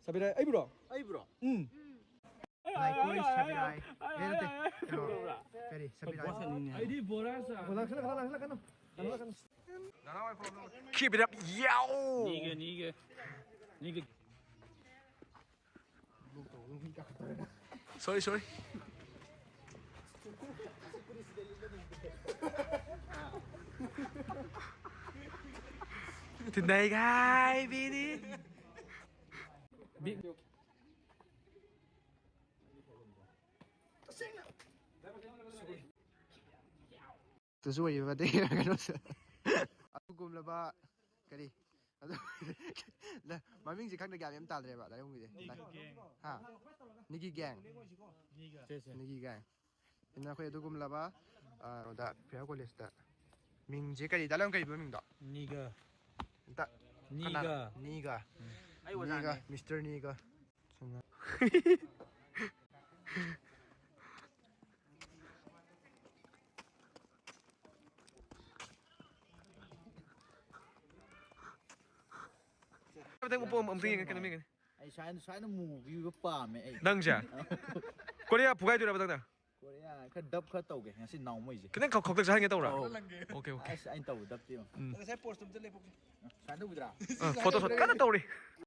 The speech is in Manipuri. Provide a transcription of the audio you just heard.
Sabiray, ay bro. Ay bro. Like who is Sabiray? Ferry, Sabiray. ID Borasa. Keep it up, yo. Niga. Sorry. Today, guys, Billy. Tuzo ay ba de ganun sa. Agum laba kari. Ado la maming si khang da gyam yam tal dre ba da yong mi de. Ha. Nigi gang. Nigi gang. Ina khoi agum laba da phya college da. Ming je kari da lang kari ba ming da. Niga. Da. Niga. Ay wala Niga, ni. Mr. Niga. Tengok pom amring kan amring. Ay sana movie ba pa me ay. Nang siya. Korea bukai dura ba tang. Korea ka dub ka tawge ngasi naw mo ije. Kailan khok sa hangin tawra. Okay. Ay sa taw dub ti mo. Mm. Sana udra. Photo shot kana tawri.